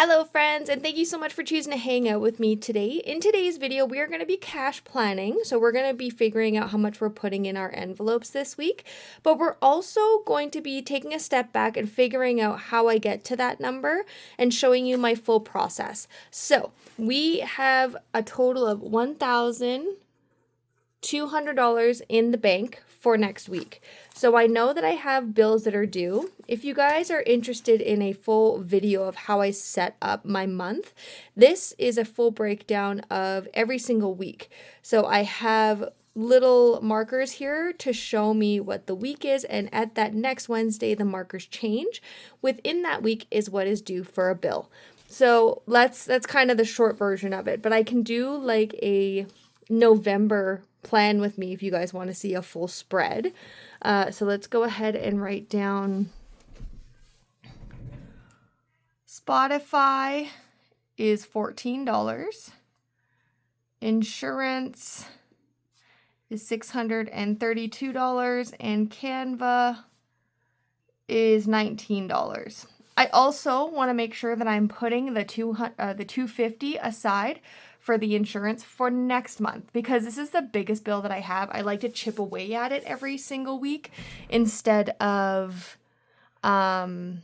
Hello friends, and thank you so much for choosing to hang out with me today. In today's video, we are going to be cash planning. So we're going to be figuring out how much we're putting in our envelopes this week, but we're also going to be taking a step back and figuring out how I get to that number and showing you my full process. So we have a total of $1,200 in the bank for next week. So I know that I have bills that are due. If you guys are interested in a full video of how I set up my month, this is a full breakdown of every single week. So I have little markers here to show me what the week is, and at that next Wednesday the markers change. Within that week is what is due for a bill. So that's kind of the short version of it, but I can do like a November plan with me if you guys want to see a full spread. So let's go ahead and write down Spotify is $14. Insurance is $632, and Canva is $19. I also want to make sure that I'm putting the $250 aside for the insurance for next month, because this is the biggest bill that I have. I like to chip away at it every single week instead of having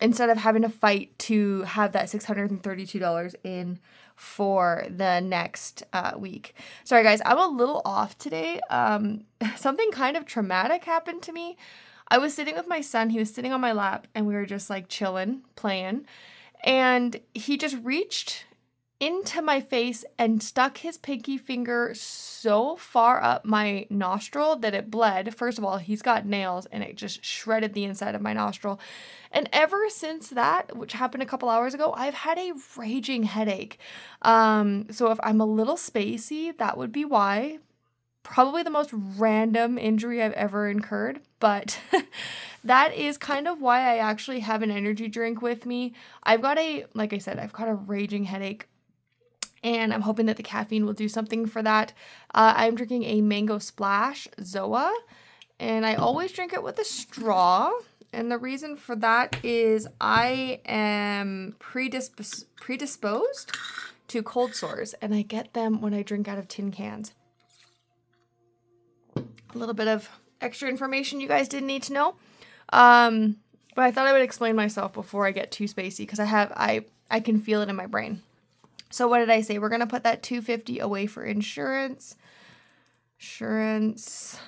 to fight to have that $632 in for the next week. Sorry guys, I'm a little off today. Something kind of traumatic happened to me. I was sitting with my son, he was sitting on my lap, and we were just like chilling, playing, and he just reached into my face and stuck his pinky finger so far up my nostril that it bled. First of all, he's got nails, and it just shredded the inside of my nostril. And ever since that, which happened a couple hours ago, I've had a raging headache. So if I'm a little spacey, that would be why. Probably the most random injury I've ever incurred, but that is kind of why I actually have an energy drink with me. Like I said, I've got a raging headache, and I'm hoping that the caffeine will do something for that. I'm drinking a Mango Splash Zoa, and I always drink it with a straw. And the reason for that is I am predisposed to cold sores, and I get them when I drink out of tin cans. A little bit of extra information you guys didn't need to know. But I thought I would explain myself before I get too spacey, because I can feel it in my brain. So what did I say? We're going to put that $250 away for insurance. Insurance,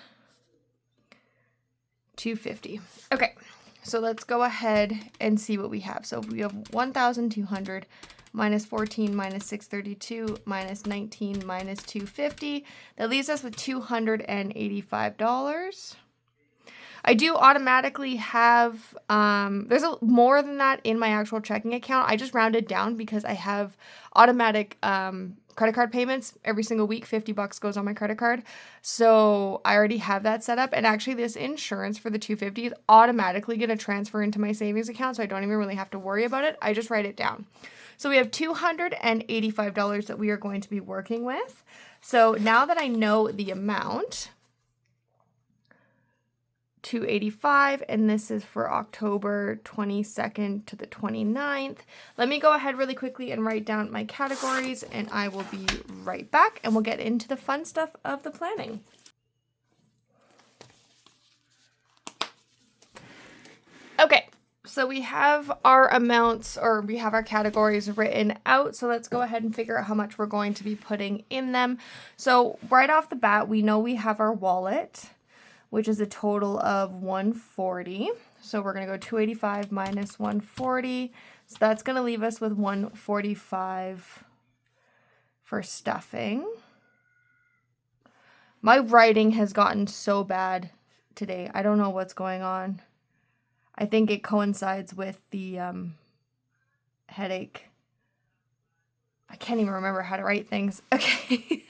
$250. Okay, so let's go ahead and see what we have. So we have 1,200 minus 14 minus 632 minus 19 minus 250. That leaves us with $285. I do automatically have, there's more than that in my actual checking account. I just rounded down because I have automatic credit card payments every single week. $50 goes on my credit card. So I already have that set up. And actually this insurance for the $250 is automatically going to transfer into my savings account. So I don't even really have to worry about it. I just write it down. So we have $285 that we are going to be working with. So now that I know the amount, $285, and this is for October 22nd to the 29th. Let me go ahead really quickly and write down my categories, and I will be right back, and we'll get into the fun stuff of the planning. Okay. So we have our amounts, or we have our categories written out. So let's go ahead and figure out how much we're going to be putting in them. So right off the bat, we know we have our wallet, which is a total of $140. So we're going to go 285 minus 140. So that's going to leave us with 145 for stuffing. My writing has gotten so bad today. I don't know what's going on. I think it coincides with the headache. I can't even remember how to write things. Okay.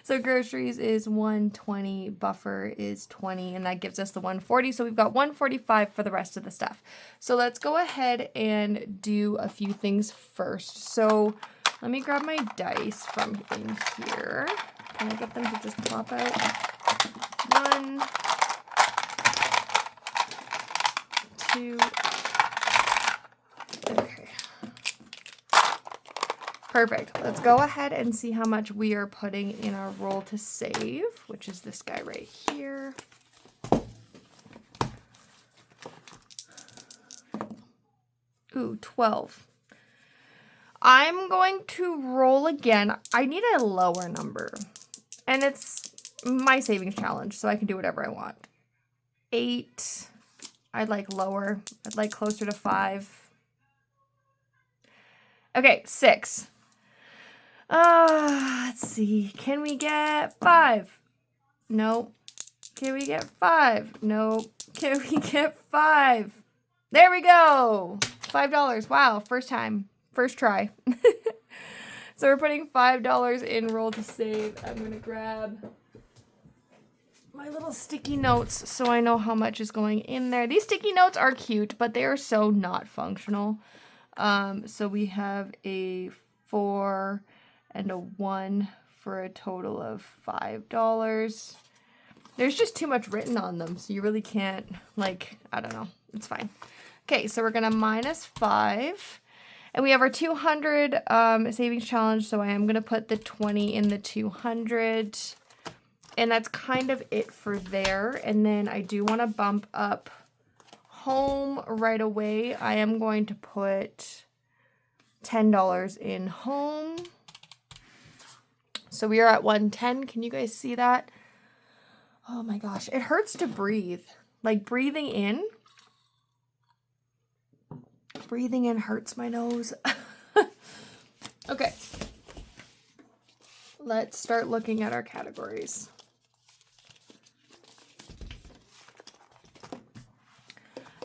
So groceries is 120, buffer is 20, and that gives us the 140. So we've got 145 for the rest of the stuff. So let's go ahead and do a few things first. So let me grab my dice from in here. Can I get them to just pop out? 1, 2. Okay. Perfect. Let's go ahead and see how much we are putting in our roll to save, which is this guy right here. Ooh, 12. I'm going to roll again. I need a lower number. And it's my savings challenge, so I can do whatever I want. 8. I'd like lower. I'd like closer to 5. Okay, 6. Let's see. Can we get 5? No. Can we get 5? No. Can we get 5? There we go. $5. Wow, first time. First try. So we're putting $5 in roll to save. I'm going to grab my little sticky notes so I know how much is going in there. These sticky notes are cute, but they are so not functional. So we have a 4 and a 1 for a total of $5. There's just too much written on them, so you really can't, like, I don't know. It's fine. Okay, so we're going to minus 5. And we have our 200 savings challenge, so I am going to put the 20 in the 200. And that's kind of it for there. And then I do want to bump up home right away. I am going to put $10 in home. So we are at 110. Can you guys see that? Oh my gosh, it hurts to breathe. Like breathing in hurts my nose. Okay. Let's start looking at our categories.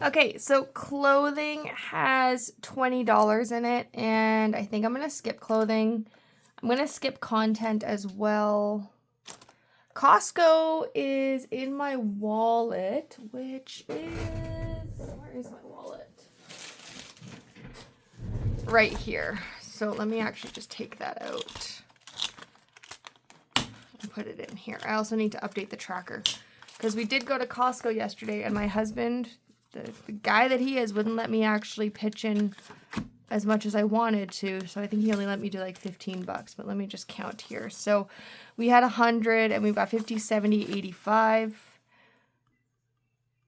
Okay, so clothing has $20 in it, and I think I'm going to skip clothing. I'm going to skip content as well. Costco is in my wallet, which is, where is my wallet? Right here. So let me actually just take that out and put it in here. I also need to update the tracker because we did go to Costco yesterday, and my husband, the guy that he is, wouldn't let me actually pitch in as much as I wanted to. So I think he only let me do like $15, but let me just count here. So we had 100 and we've got 50, 70, 85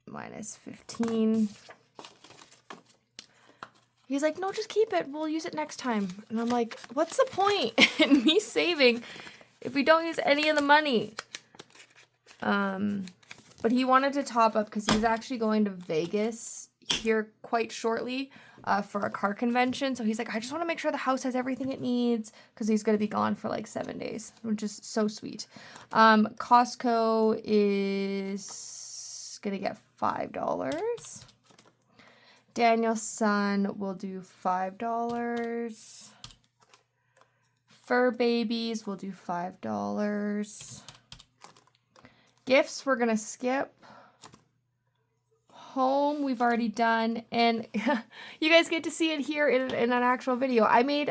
minus 15. He's like, no, just keep it. We'll use it next time. And I'm like, what's the point in me saving if we don't use any of the money? But he wanted to top up because he's actually going to Vegas here quite shortly for a car convention. So he's like, I just want to make sure the house has everything it needs because he's going to be gone for like 7 days, which is so sweet. Costco is going to get $5. Daniel's son will do $5. Fur babies will do $5. Gifts, we're going to skip. Home, we've already done. And you guys get to see it here in an actual video. I made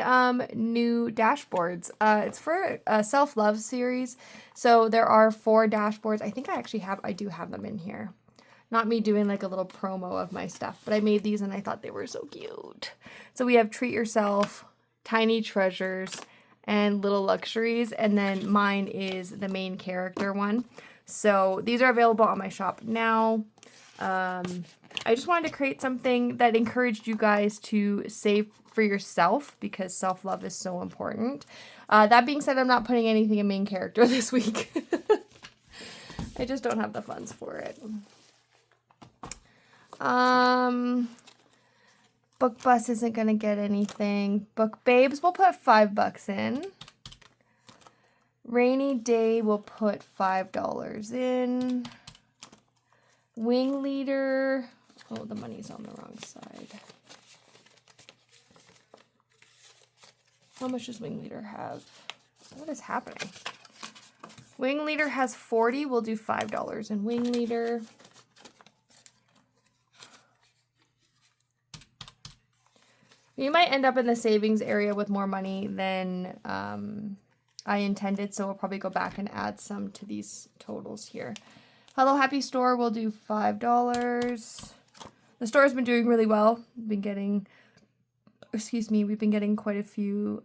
new dashboards. It's for a self-love series. So there are 4 dashboards. I think I do have them in here. Not me doing like a little promo of my stuff, but I made these and I thought they were so cute. So we have Treat Yourself, Tiny Treasures, and Little Luxuries. And then mine is the main character one. So these are available on my shop now. I just wanted to create something that encouraged you guys to save for yourself because self-love is so important. That being said, I'm not putting anything in main character this week. I just don't have the funds for it. Book Bus isn't going to get anything. Book Babes, we'll put $5 in. Rainy Day, we'll put $5 in. Wing Leader, oh, the money's on the wrong side. How much does Wing Leader have? What is happening? Wing Leader has 40, we'll do $5 in Wing Leader. You might end up in the savings area with more money than I intended, so we'll probably go back and add some to these totals here. Hello Happy Store will do $5. The store has been doing really well. Been getting excuse me, we've been getting quite a few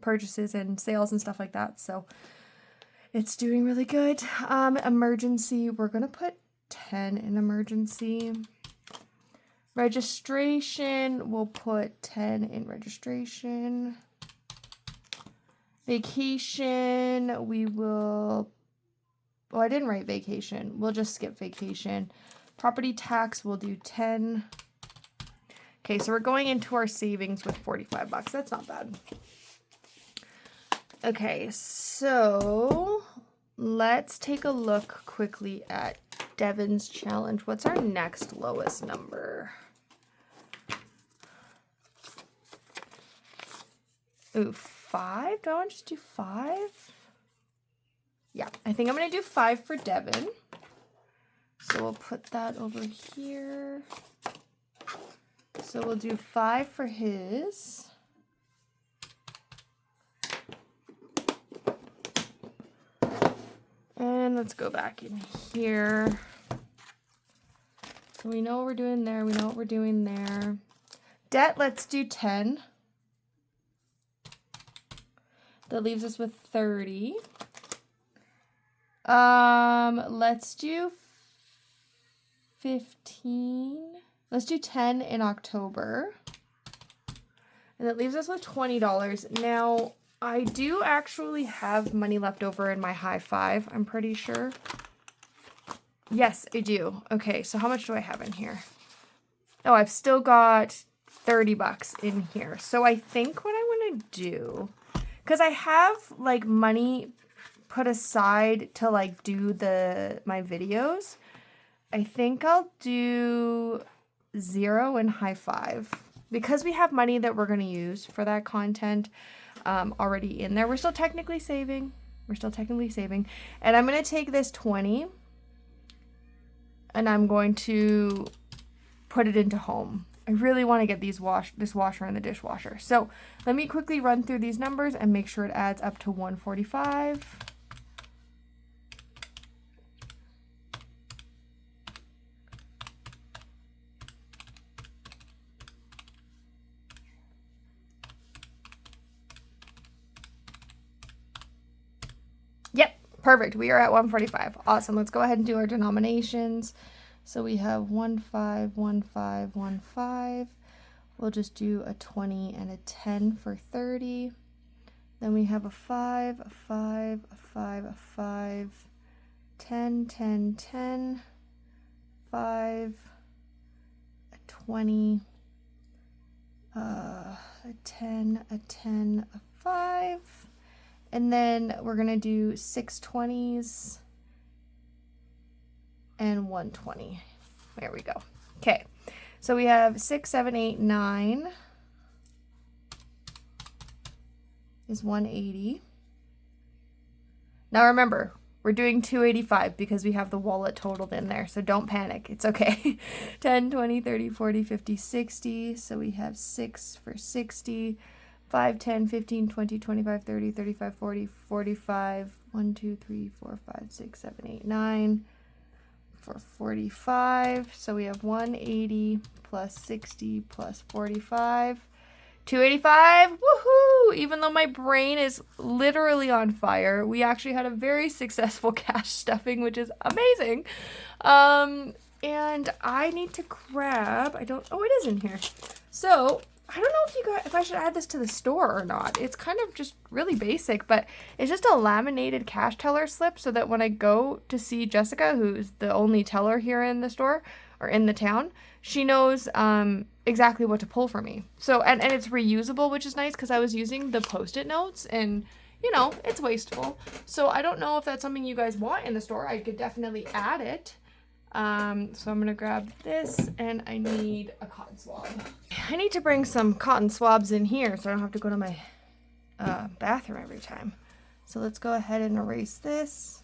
purchases and sales and stuff like that. So it's doing really good. Emergency, we're going to put 10 in emergency. Registration, we'll put 10 in registration. Vacation, we will, oh, I didn't write vacation. We'll just skip vacation. Property tax, we'll do 10. Okay, so we're going into our savings with 45 bucks. That's not bad. Okay, so let's take a look quickly at Devin's challenge. What's our next lowest number? Ooh, 5? Do I want to just do 5? Yeah, I think I'm going to do 5 for Devin. So we'll put that over here. So we'll do 5 for his. And let's go back in here. So we know what we're doing there. We know what we're doing there. Debt, let's do 10. That leaves us with 30. Let's do 15. Let's do 10 in October. And that leaves us with $20. Now, I do actually have money left over in my high five, I'm pretty sure. Yes, I do. Okay, so how much do I have in here? Oh, I've still got 30 bucks in here. So I think what I want to do, because I have like money put aside to like do my videos, I think I'll do 0 in high five. Because we have money that we're going to use for that content already in there. We're still technically saving. And I'm going to take this 20 and I'm going to put it into home. I really want to get this washer and the dishwasher. So let me quickly run through these numbers and make sure it adds up to 145. Yep, perfect. We are at 145. Awesome. Let's go ahead and do our denominations. So we have 151515. We'll just do a 20 and a 10 for 30. Then we have a 5, a 5, a 5, a 5, 10, 10, 10, 5, a 20, a 10, a 10, a 5. And then we're going to do 6 20s and 120. There we go. Okay. So we have 6, 7, 8, 9 is 180. Now remember, we're doing 285 because we have the wallet totaled in there. So don't panic. It's okay. 10, 20, 30, 40, 50, 60. So we have 6 for 60. 5, 10, 15, 20, 25, 30, 35, 40, 45. 1, 2, 3, 4, 5, 6, 7, 8, 9 for 45. So we have 180 plus 60 plus 45. 285. Woohoo! Even though my brain is literally on fire, we actually had a very successful cash stuffing, which is amazing. And I need to grab, oh, it is in here. So I don't know if I should add this to the store or not. It's kind of just really basic, but it's just a laminated cash teller slip so that when I go to see Jessica, who's the only teller here in the store or in the town, she knows exactly what to pull for me. So, and it's reusable, which is nice because I was using the Post-it notes and, you know, it's wasteful. So I don't know if that's something you guys want in the store. I could definitely add it. So I'm going to grab this and I need a cotton swab. I need to bring some cotton swabs in here so I don't have to go to my bathroom every time. So let's go ahead and erase this.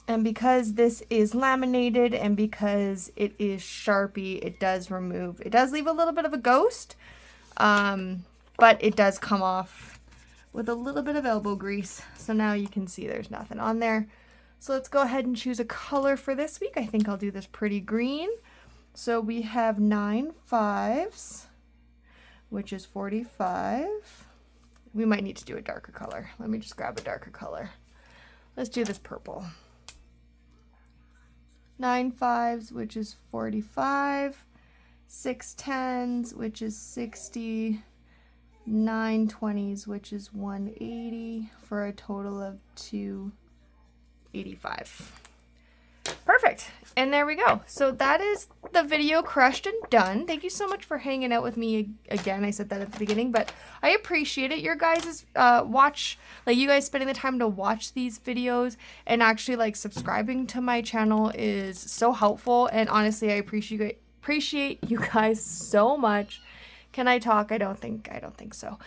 And because this is laminated and because it is Sharpie, it does leave a little bit of a ghost, but it does come off with a little bit of elbow grease. So now you can see there's nothing on there. So let's go ahead and choose a color for this week. I think I'll do this pretty green. So we have 9 5s. which is 45. We might need to do a darker color. Let me just grab a darker color. Let's do this purple. 9 5s, which is 45. 6 10s, which is 60. 9 20s, which is 180, for a total of 285. Perfect. And there we go. So that is the video crushed and done. Thank you so much for hanging out with me again. I said that at the beginning, but I appreciate it. Your guys' you guys spending the time to watch these videos and actually like subscribing to my channel is so helpful. And honestly, I appreciate you guys so much. Can I talk? I don't think so.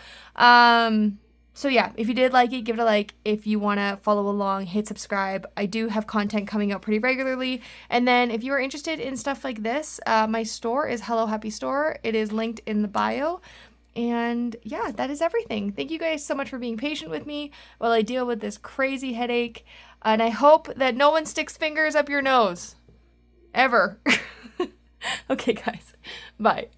So yeah, if you did like it, give it a like. If you want to follow along, hit subscribe. I do have content coming out pretty regularly. And then if you are interested in stuff like this, my store is Hello Happy Store. It is linked in the bio. And yeah, that is everything. Thank you guys so much for being patient with me while I deal with this crazy headache. And I hope that no one sticks fingers up your nose. Ever. Okay, guys. Bye.